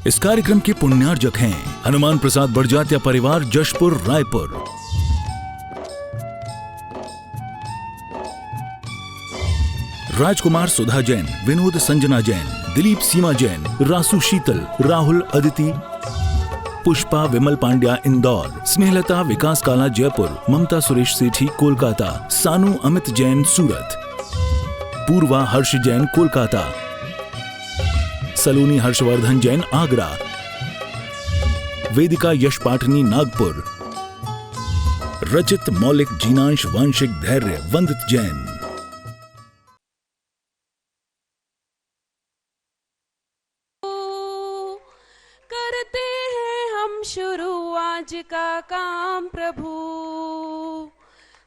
इस कार्यक्रम के पुण्यार्जक हैं हनुमान प्रसाद बड़जात्या परिवार, जशपुर, रायपुर। राजकुमार सुधा जैन, विनोद संजना जैन, दिलीप सीमा जैन, रासु शीतल, राहुल अदिति, पुष्पा विमल पांड्या इंदौर, स्नेहलता विकास काला जयपुर, ममता सुरेश सेठी कोलकाता, सानू अमित जैन सूरत, पूर्वा हर्ष जैन कोलकाता, सलोनी हर्षवर्धन जैन आगरा, वेदिका यश पाठनी नागपुर, रचित मौलिक जीनांश वांशिक धैर्य वंदित जैन। करते हैं हम शुरू आज का काम प्रभु,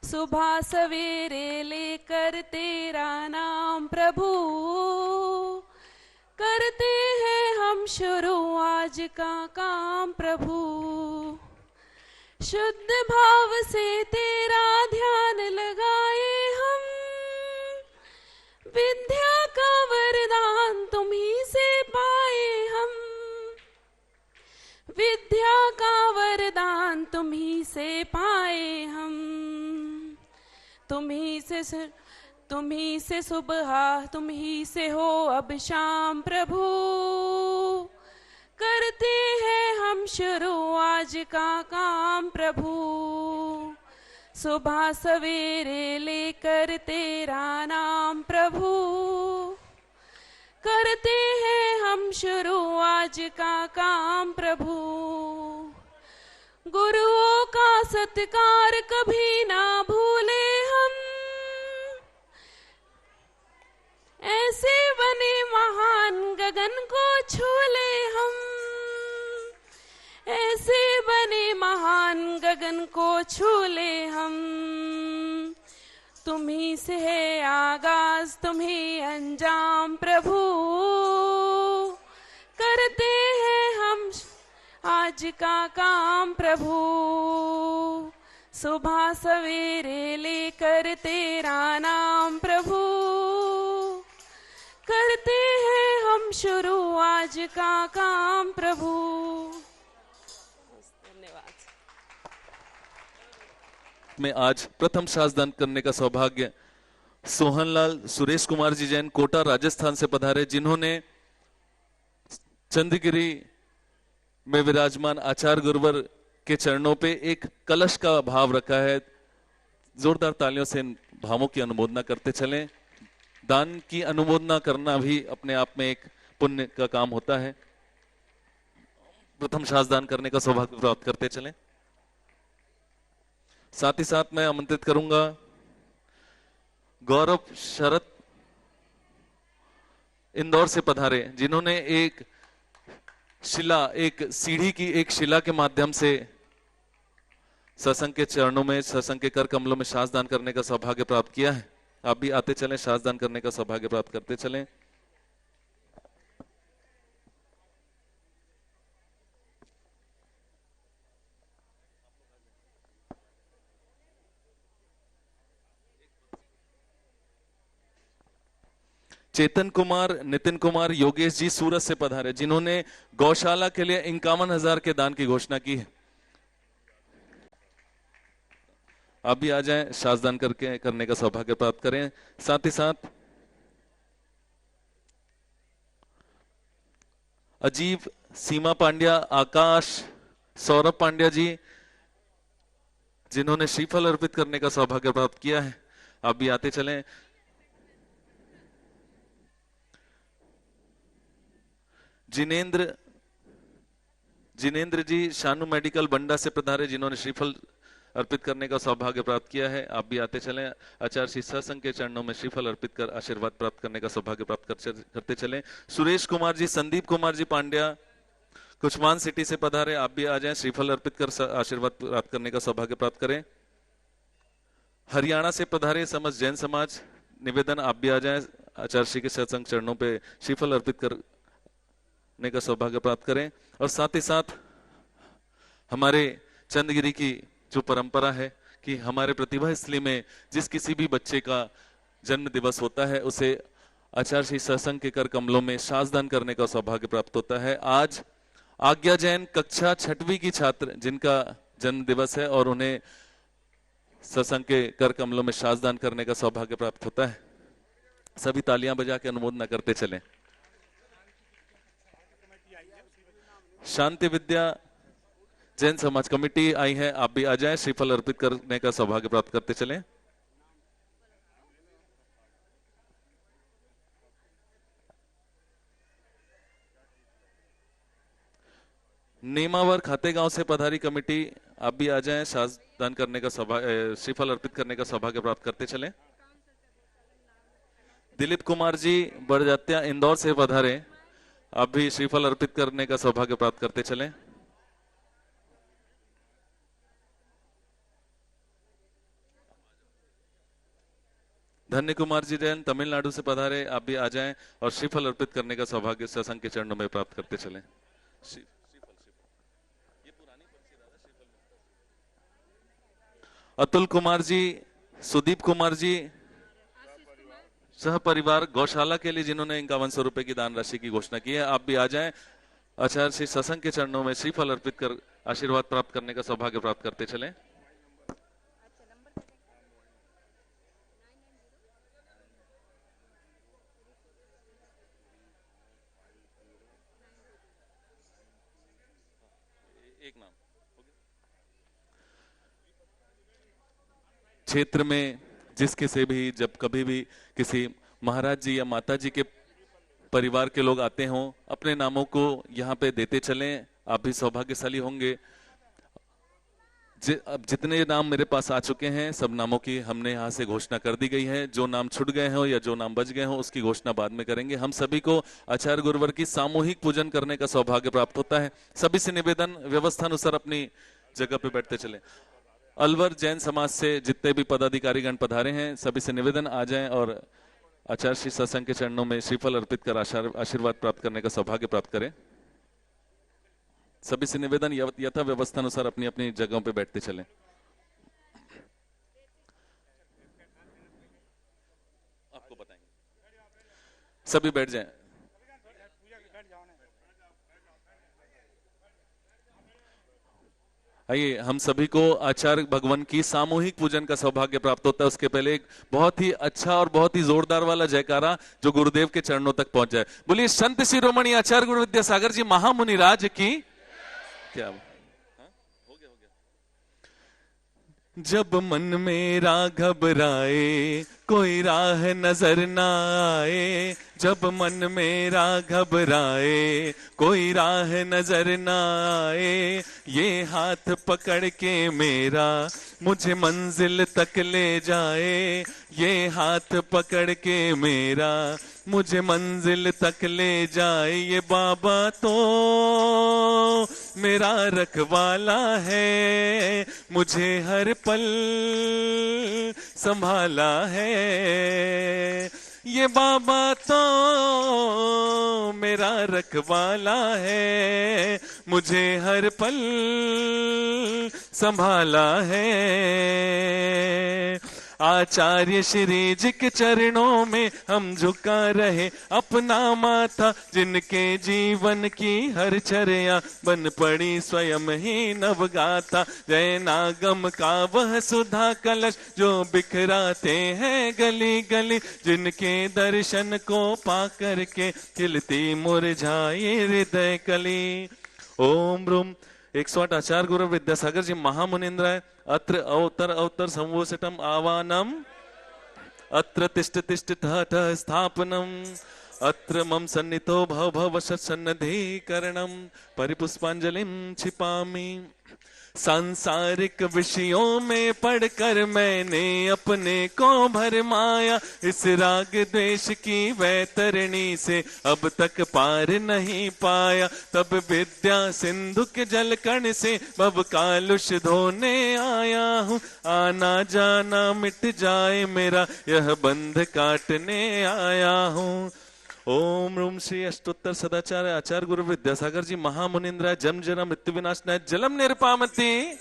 सुबह सवेरे लेकर तेरा नाम प्रभु। करते हैं हम शुरू आज का काम प्रभु, शुद्ध भाव से तेरा ध्यान लगाए हम। विद्या का वरदान तुम्ही से पाए हम, विद्या का वरदान तुम्ही से पाए हम। तुम्ही से सुबह, तुम्ही से हो अब शाम प्रभु। करते हैं हम शुरू आज का काम प्रभु, सुबह सवेरे लेकर तेरा नाम प्रभु। करते हैं हम शुरू आज का काम प्रभु, गुरुओं का सत्कार कभी ना भूले हम। ऐसे बने महान गगन को छूले हम, ऐसे बने महान गगन को छूले हम। तुम्ही से है आगाज, तुम्ही अंजाम प्रभु। करते हैं हम आज का काम प्रभु, सुबह सवेरे लेकर तेरा नाम प्रभु। करते हैं हम शुरू आज का काम प्रभु। धन्यवाद। में आज प्रथम शास्त्रदान करने का सौभाग्य सोहनलाल सुरेश कुमार जी जैन कोटा राजस्थान से पधारे, जिन्होंने चंद्रगिरी में विराजमान आचार्य गुरुवर के चरणों पे एक कलश का भाव रखा है। जोरदार तालियों से इन भावों की अनुमोदना करते चलें। दान की अनुमोदना करना भी अपने आप में एक पुण्य का काम होता है। प्रथम शास्त्रदान करने का सौभाग्य प्राप्त करते चलें। साथ ही साथ मैं आमंत्रित करूंगा गौरव शरद इंदौर से पधारे, जिन्होंने एक सीढ़ी की एक शिला के माध्यम से सत्संग के चरणों में, सत्संग के कर कमलों में शास्त्रदान करने का सौभाग्य प्राप्त किया है। आप भी आते चलें, शास्त्रदान करने का सौभाग्य प्राप्त करते चलें। चेतन कुमार, नितिन कुमार, योगेश जी सूरत से पधारे, जिन्होंने गौशाला के लिए 51,000 के दान की घोषणा की है। आप भी आ जाएं, शास्त्रदान करने का सौभाग्य प्राप्त करें। साथ ही साथ अजीब, सीमा पांड्या, आकाश, सौरभ पांड्या जी, जिन्होंने श्रीफल अर्पित करने का सौभाग्य प्राप्त किया है। आप भी आते चलें। जिनेंद्र जी शानू मेडिकल बंडा से पधारे, जिन्होंने श्रीफल अर्पित करने का सौभाग्य प्राप्त किया है। आप भी आते चलें। आचार्य श्री सत्संग के चरणों में श्रीफल अर्पित कर आशीर्वाद प्राप्त करने का सौभाग्य प्राप्त करते चलें। सुरेश कुमार जी, संदीप कुमार जी पांड्या कुचमान सिटी से पधारे, आप भी आ जाएं, श्रीफल अर्पित कर आशीर्वाद प्राप्त करने का सौभाग्य प्राप्त करें। हरियाणा से पधारे समस्त जैन समाज, निवेदन आप भी आ जाएं, आचार्य श्री के सत्संग चरणों पे श्रीफल अर्पित करने का सौभाग्य प्राप्त करें। और साथ ही साथ हमारे चंद्रगिरी की जो परंपरा है कि हमारे प्रतिभा स्थली में जिस किसी भी बच्चे का जन्म दिवस होता है उसे आचार्य श्री सत्संग के कर कमलों में शास्त्रदान करने का सौभाग्य प्राप्त होता है। आज आज्ञा जैन कक्षा 6वीं की छात्र जिनका जन्म दिवस है और उन्हें सत्संग के कर कमलों में शासदान करने का सौभाग्य प्राप्त होता है। सभी तालियां बजा के अनुमोदना करते चलें। शांति विद्या जैन समाज कमेटी आई है, आप भी आ जाएं, श्रीफल अर्पित करने का सौभाग्य प्राप्त करते चलें। नेमावर खातेगांव से पधारी कमेटी, आप भी आ जाएं, शासदान करने का श्रीफल अर्पित करने का सौभाग्य प्राप्त करते चलें। दिलीप कुमार जी बड़जात्या इंदौर से पधारे, आप भी श्रीफल अर्पित करने का सौभाग्य प्राप्त करते चलें। धन्य कुमार जी जैन तमिलनाडु से पधारे, आप भी आ जाएं और श्रीफल अर्पित करने का सौभाग्य सत्संग के चरणों में प्राप्त करते चलें। अतुल कुमार जी, सुदीप कुमार जी सह परिवार गौशाला के लिए जिन्होंने 5100 रुपए की दान राशि की घोषणा की है, आप भी आ जाएं, आचार्य श्री सत्संग के चरणों में श्रीफल अर्पित कर आशीर्वाद प्राप्त करने का सौभाग्य प्राप्त करते चलें। एक नाम क्षेत्र में जिसके से भी जब कभी भी किसी महाराज जी या माता जी के परिवार के लोग आते हों, अपने नामों को यहाँ पे देते चलें, आप भी सौभाग्यशाली होंगे। अब जितने नाम मेरे पास आ चुके हैं, सब नामों की हमने यहाँ से घोषणा कर दी गई है। जो नाम छूट गए हों या जो नाम बच गए हों, उसकी घोषणा बाद में करेंगे। हम सभी को आचार्य गुरुवर की सामूहिक पूजन करने का सौभाग्य प्राप्त होता है। सभी से निवेदन, व्यवस्था अनुसार अपनी जगह पे बैठते चले। अलवर जैन समाज से जितने भी पदाधिकारीगण पधारे हैं, सभी से निवेदन आ जाएं और आचार्य श्री सत्संग के चरणों में श्रीफल अर्पित कर आशीर्वाद प्राप्त करने का सौभाग्य प्राप्त करें। सभी से निवेदन, यथा व्यवस्था अनुसार अपनी अपनी जगहों पे बैठते चलें। आपको बताएंगे, सभी बैठ जाएं। आइए, हम सभी को आचार्य भगवान की सामूहिक पूजन का सौभाग्य प्राप्त होता है। उसके पहले एक बहुत ही अच्छा और बहुत ही जोरदार वाला जयकारा जो गुरुदेव के चरणों तक पहुंच जाए। बोलिए संत शिरोमणि आचार्य गुरु विद्यासागर जी महामुनि राज की। क्या हो गया जब मन मेरा घबराए कोई राह नजर ना आए, जब मन मेरा घबराए कोई राह नजर ना आए, ये हाथ पकड़ के मेरा मुझे मंजिल तक ले जाए, ये हाथ पकड़ के मेरा मुझे मंजिल तक ले जाए। ये बाबा तो मेरा रखवाला है, मुझे हर पल संभाला है। ये बाबा तो मेरा रखवाला है, मुझे हर पल संभाला है। आचार्य श्री जी के चरणों में हम झुका रहे अपना माथा, जिनके जीवन की हर चर्या बन पड़ी स्वयं ही नवगाथा। जय नागम का वह सुधा कलश जो बिखराते हैं गली गली, जिनके दर्शन को पा करके खिलती मुरझाई हृदय कली। ओम रूम 108 आचार्य गुरु विद्यासागर जी महामुनिन्द्राय अत्र अवतर अवतर संवोसटम आवानम, अत्र तिष्ठ तिष्ठ ठः स्थापनम, अत्र मम सन्नितो भव भव सन्निधिकरणम, परिपुष्पांजलिम छिपामि। सांसारिक विषयों में पढ़कर मैंने अपने को भरमाया, इस राग द्वेष की वैतरणी से अब तक पार नहीं पाया। तब विद्या सिंधु के जल कण से भव कालुष धोने आया हूँ, आना जाना मिट जाए मेरा यह बंध काटने आया हूँ। ओम रूम श्री अष्टोत्तर सदाचार्य आचार्य गुरु विद्यासागर जी महामुनिन्द्राय जन्म जन्म मृत्यु विनाशनाय जलम निर्पामति,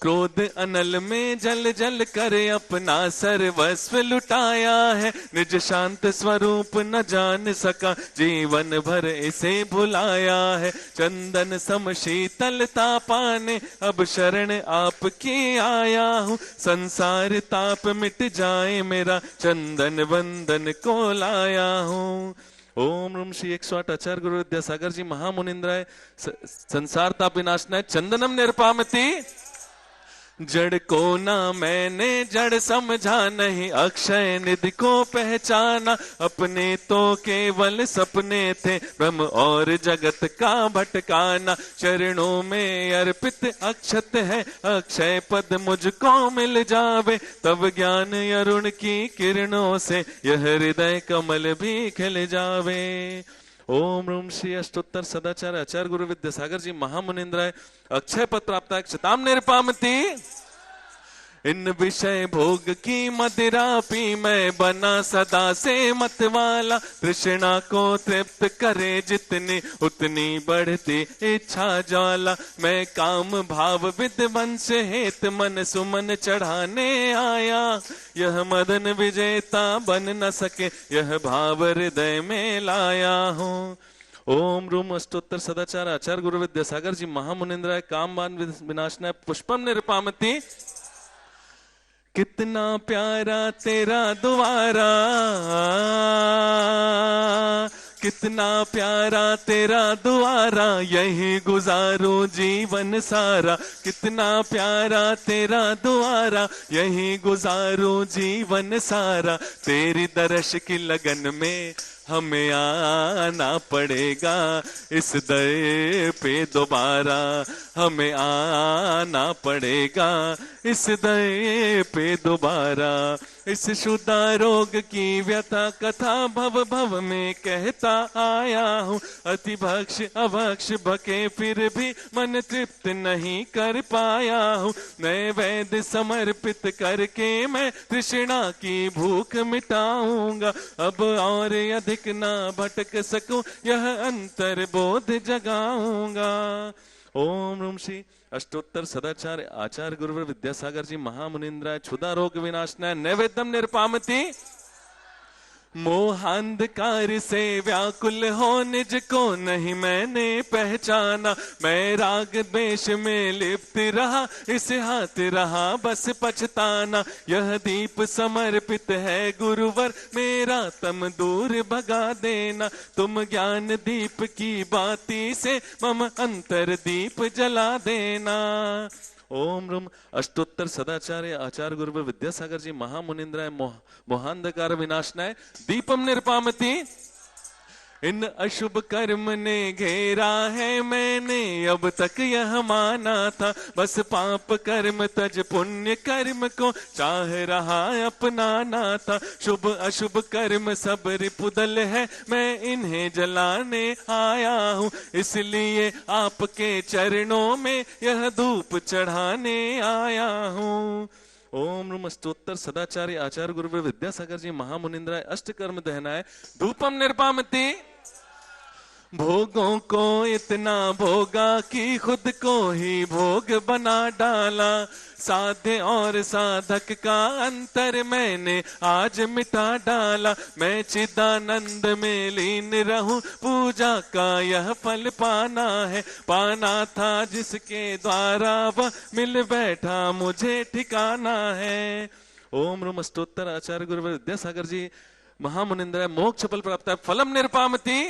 क्रोध अनल में जल जल कर अपना सर्वस्व लुटाया है, निज शांत स्वरूप न जान सका, जीवन भर इसे भुलाया है। चंदन सम शीतलता पाने अब शरण आपकी आया हूँ, संसार ताप मिट जाए मेरा, चंदन वंदन को लाया हूँ। ओम rum श्री 108 आचार्य गुरु विद्यासागर जी महामुनिंद्राय संसार ताप विनाशनाय चंदनम निर्पामति। जड़ को ना मैंने जड़ समझा, नहीं अक्षय निधि को पहचाना, अपने तो केवल सपने थे ब्रह्म और जगत का भटकाना। चरणों में अर्पित अक्षत है, अक्षय पद मुझको मिल जावे, तब ज्ञान अरुण की किरणों से यह हृदय कमल भी खिल जावे। ओम rum श्री अष्टोत्तर सदाचार्य आचार्य गुरु विद्यासागर जी महामुनिंद्राय अक्षय पद प्राप्त है क्षताम निर्पामति। इन विषय भोग की मदिरा पी मैं बना सदा से मतवाला, तृष्णा को तृप्त करे जितनी उतनी बढ़ती इच्छा ज्वाला। मैं काम भाव विध्वंस हेत मन सुमन चढ़ाने आया, यह मदन विजेता बन न सके, यह भाव हृदय में लाया हूँ। ओम rum अष्टोत्तर सदाचार आचार्य गुरु विद्यासागर जी महामुनिंद्राय कामवान विनाशनाय पुष्पम निर्पामति। कितना प्यारा तेरा द्वारा, कितना प्यारा तेरा द्वारा, यही गुजारो जीवन सारा। कितना प्यारा तेरा द्वारा, यही गुजारो जीवन सारा। तेरी दर्श की लगन में हमें आना पड़ेगा, इस दर पे दोबारा हमें आना पड़ेगा, इस दर पे दोबारा। इस शुदा रोग की व्यथा कथा भव भव में कहता आया हूँ, अति भक्ष अभक्ष भके फिर भी मन तृप्त नहीं कर पाया हूँ। नए वैद्य समर्पित करके मैं तृष्णा की भूख मिटाऊंगा, अब और अधिक ना भटक सकूं, यह अंतर बोध जगाऊंगा। ओम rum श्री अष्टोत्तर सदाचार्य आचार्य गुरु विद्यासागर जी महामुनिंद्राय क्षुधा रोग विनाशनाय नैवेद्यम निर्पामति। मोहांधकार से व्याकुल हो निज को नहीं मैंने पहचाना, मैं राग द्वेष में लिप्त रहा, इस हाथ रहा बस पछताना। यह दीप समर्पित है गुरुवर, मेरा तम दूर भगा देना। तुम ज्ञान दीप की बाती से मम अंतर दीप जला देना। ओम rum अष्टोत्तर सदाचार्य आचार्य गुरु विद्यासागर जी महामुनिंद्राय मोहांधकार विनाशनाय दीपम निर्पामति। इन अशुभ कर्म ने घेरा है मैंने अब तक यह माना था, बस पाप कर्म तज पुण्य कर्म को चाह रहा अपनाना था। शुभ अशुभ कर्म सब रिपुदल है, मैं इन्हें जलाने आया हूँ, इसलिए आपके चरणों में यह धूप चढ़ाने आया हूँ। ओम rum अष्टोत्तर सदाचार्य आचार्य गुरु विद्यासागर जी महामुनिंद्राय अष्ट कर्म दहनाय धूपम निर्पामति। भोगों को इतना भोगा कि खुद को ही भोग बना डाला, साध्य और साधक का अंतर मैंने आज मिटा डाला। मैं चिदानंद में लीन रहूं, पूजा का यह फल पाना है, पाना था जिसके द्वारा वह मिल बैठा मुझे ठिकाना है। ओम rum अष्टोत्तर आचार्य गुरु विद्यासागर जी महामुनिंद्राय मोक्ष फल प्राप्त है फलम निर्पामति।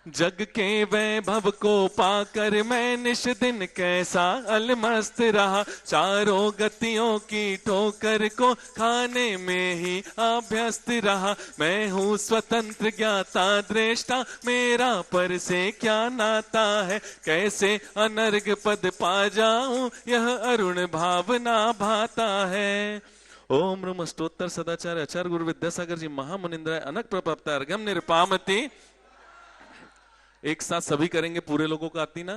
जग के वैभव को पाकर मैं निश दिन कैसा अलमस्त रहा, चारों गतियों की ठोकर को खाने में ही अभ्यस्त रहा। मैं हूँ स्वतंत्र ज्ञाता दृष्टा, मेरा पर से क्या नाता है, कैसे अनर्घ पद पा जाऊं यह अरुण भावना भाता है। ओम rum अष्टोत्तर सदाचार्य आचार्य गुरु विद्यासागर जी महामुनिंद्राय अनक प्रपाप्त अर्घ्यम निर्पामति। एक साथ सभी करेंगे, पूरे लोगों को आती ना।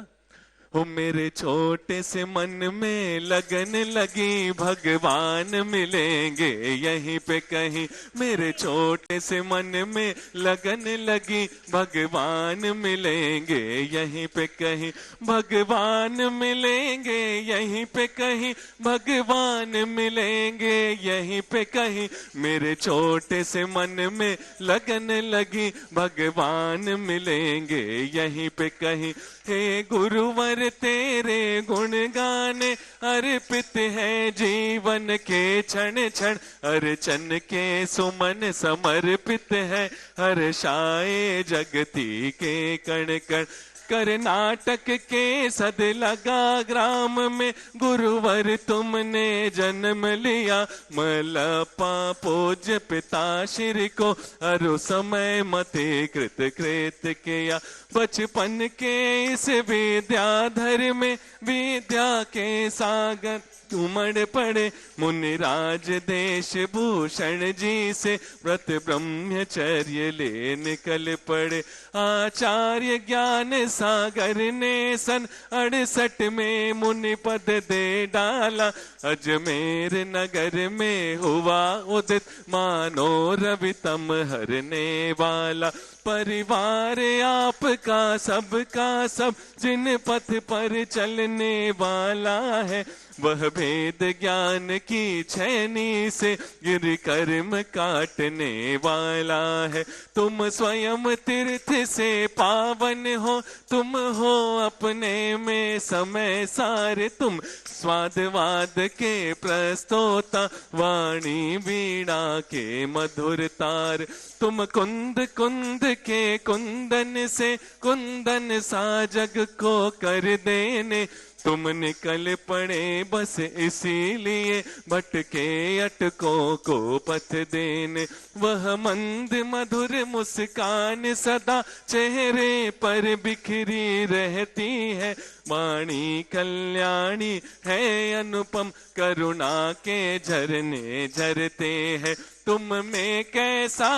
हो मेरे छोटे से मन में लगन लगी, भगवान मिलेंगे यहीं पे कहीं। मेरे छोटे से मन में लगन लगी, भगवान मिलेंगे यहीं पे कहीं। भगवान मिलेंगे यहीं पे कहीं, भगवान मिलेंगे यहीं पे कहीं। मेरे छोटे से मन में लगन लगी, भगवान मिलेंगे यहीं पे कहीं। हे गुरुवर तेरे गुण गाने अर्पित है जीवन के क्षण क्षण। अर्चन के सुमन समर्पित है, हर्षाए जगती के कण कण। कर्नाटक के सद लगा ग्राम में गुरुवर तुमने जन्म लिया। मलपा पूज्य पिता श्री को अरु समय मते कृत कृत किया। बचपन के इस विद्याधर में विद्या के सागर उमड़ पड़े। मुनिराज देश भूषण जी से व्रत ब्रह्मचर्य ले निकल पड़े। आचार्य ज्ञान सागर ने सन 68 में मुनि पद दे डाला। अजमेर नगर में हुआ उदित मानो रवि तम हरने वाला। परिवार आपका सबका सब जिन पथ पर चलने वाला है। वह भेद ज्ञान की छैनी से गिर कर्म काटने वाला है। तुम स्वयं तीर्थ से पावन हो, तुम हो अपने में समय सारे। तुम स्वादवाद के प्रस्तोता, वाणी वीणा के मधुर तार। तुम कुंद कुंद के कुंदन से कुंदन सा जग को कर देने। तुम निकल पड़े बस इसीलिए भटके अटकों को पथ देने। वह मंद मधुर मुस्कान सदा चेहरे पर बिखरी रहती है। वाणी कल्याणी है अनुपम, करुणा के झरने झरते हैं। तुम में कैसा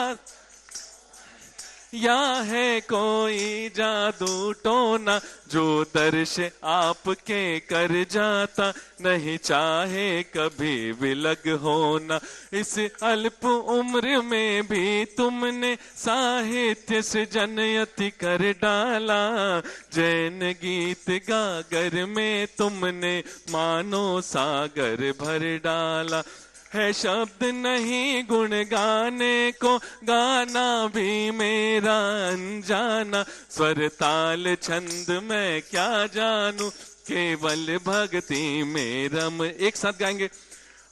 या है कोई जादू टोना, जो दर्श आपके कर जाता नहीं चाहे कभी विलग होना। इस अल्प उम्र में भी तुमने साहित्य से जनयति कर डाला। जैन गीत गागर में तुमने मानो सागर भर डाला। है शब्द नहीं गुण गाने को, गाना भी मेरा अनजाना। स्वर ताल छंद मैं क्या जानू, केवल भक्ति में रम। एक साथ गाएंगे।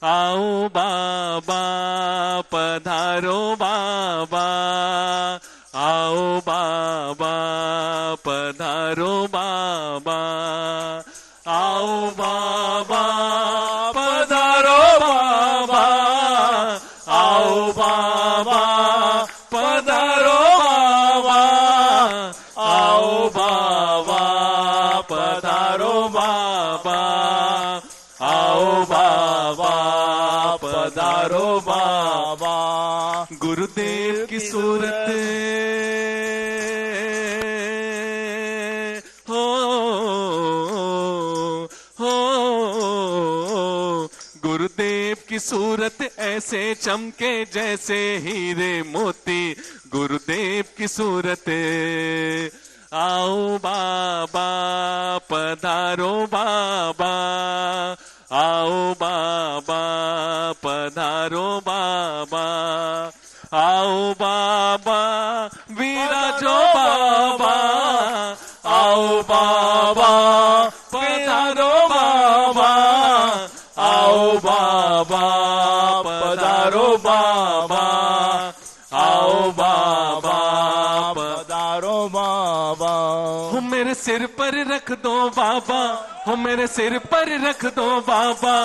आओ बाबा पधारो बाबा, आओ बाबा पधारो बाबा, आओ बाबा पधारो बाबा, आओ बाबा पधारो बाबा, आओ बाबा पधारो बाबा, आओ बाबा पधारो बाबा। गुरुदेव की सूरत गुरुदेव की सूरत ऐसे चमके जैसे हीरे मोती। गुरुदेव की सूरत आओ बाबा पधारो बाबा, आओ बाबा पधारो बाबा, आओ बाबा विराजो बाबा, आओ बाबा पधारो बाबा, आओ बाबा पधारो बाबा, आओ बाबा पधारो बाबा। हो मेरे सिर पर रख दो बाबा, हो मेरे सिर पर रख दो बाबा,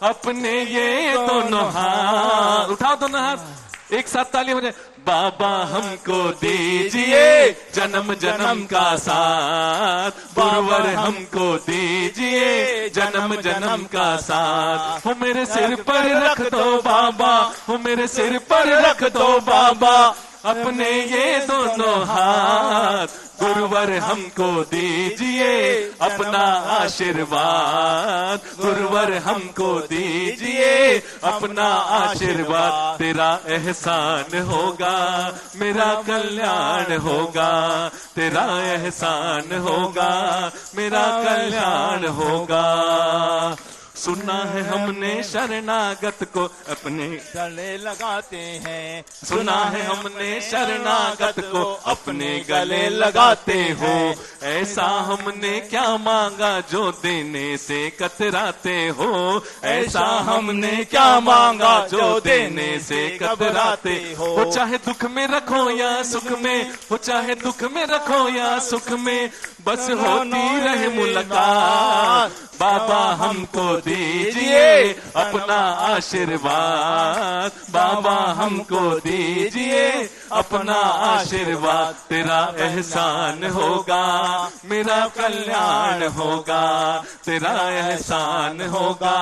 अपने ये दोनों हाथ उठाओ, दोनों हाथ एक साथ ताली हो जाए। बाबा हमको दीजिए जन्म जन्म का साथ, गुरुवर हमको दीजिए जन्म जन्म का साथ। हो मेरे सिर पर रख दो बाबा, हो मेरे सिर पर रख दो बाबा, अपने ये दोनों हाथ, गुरुवर हमको दीजिए अपना आशीर्वाद, गुरुवर हमको दीजिए अपना आशीर्वाद। तेरा एहसान होगा मेरा कल्याण होगा, तेरा एहसान होगा मेरा कल्याण होगा। सुना है हमने शरणागत को अपने गले लगाते हैं, सुना है हमने शरणागत को अपने गले लगाते हो। ऐसा हमने क्या मांगा जो देने से कतराते हो, ऐसा हमने क्या मांगा जो देने से कतराते हो। वो चाहे दुख में रखो या सुख में, वो चाहे दुख में रखो या सुख में, बस होती रहे मुलाकात। बाबा हमको दीजिए अपना आशीर्वाद, बाबा हमको दीजिए अपना आशीर्वाद। तेरा एहसान होगा मेरा कल्याण होगा, तेरा एहसान होगा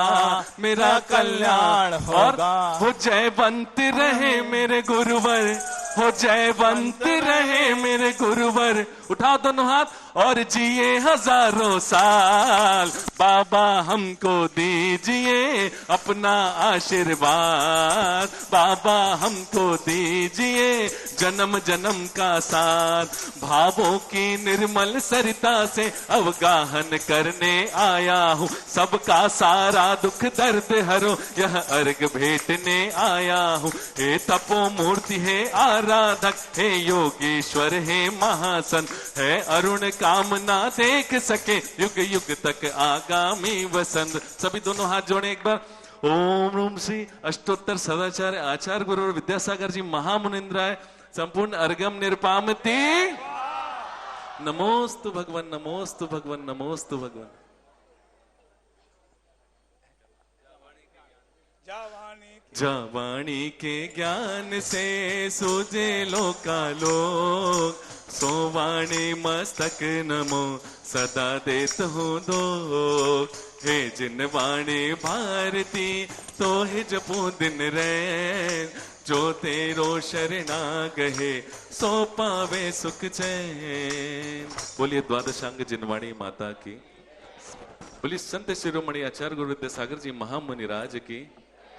मेरा कल्याण होगा। हो जयवंत रहे मेरे गुरुवर, हो जयवंत रहे मेरे गुरुवर। उठा दोनों हाथ और जिए हजारों साल। बाबा हमको दीजिए अपना आशीर्वाद, बाबा हमको दीजिए जन्म जन्म का साथ। भावों की निर्मल सरिता से अवगाहन करने आया हूँ, सबका सारा दुख दर्द हरो यह अर्घ भेटने आया हूँ। हे तपो मूर्ति है आराधक, हे योगेश्वर है महासन, है अरुण कामना देख सके युग युग तक आगामी वसंत। सभी दोनों हाथ जोड़े एक बार। ओम ओम श्री अष्टोत्तर सदाचार्य आचार्य गुरु विद्यासागर जी महामुनिंद्राय संपूर्ण अर्गम निरपामति। नमोस्तु भगवन, नमोस्तु भगवन, नमोस्तु भगवन। जावाणी के ज्ञान से सूझे लोकालोक, सोवाणी मस्तक नमो सदा देत हूँ दोख। हे जिन वाणी भारती तो ही जपू दिन रैन, जो तेरो शरणा गहे सो पावे सुख चैन। बोलिए द्वादशांग जिनवाणी माता की, बोलिए संत शिरोमणि आचार्य गुरु विद्यासागर जी महामुनिराज की,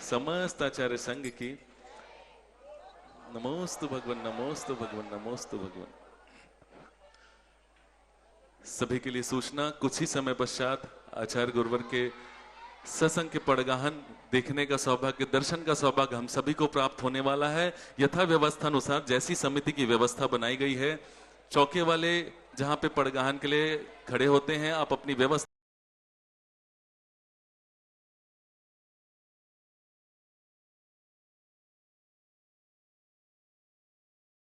समस्त आचार्य संघ की। नमोस्तु भगवन, नमोस्तु भगवन, नमोस्तु भगवन। सभी के लिए सूचना, कुछ ही समय पश्चात आचार्य गुरुवर के सत्संग के पड़गाहन देखने का सौभाग्य, दर्शन का सौभाग्य हम सभी को प्राप्त होने वाला है। यथा व्यवस्था अनुसार जैसी समिति की व्यवस्था बनाई गई है, चौके वाले जहां पे पड़गाहन के लिए खड़े होते हैं, आप अपनी व्यवस्था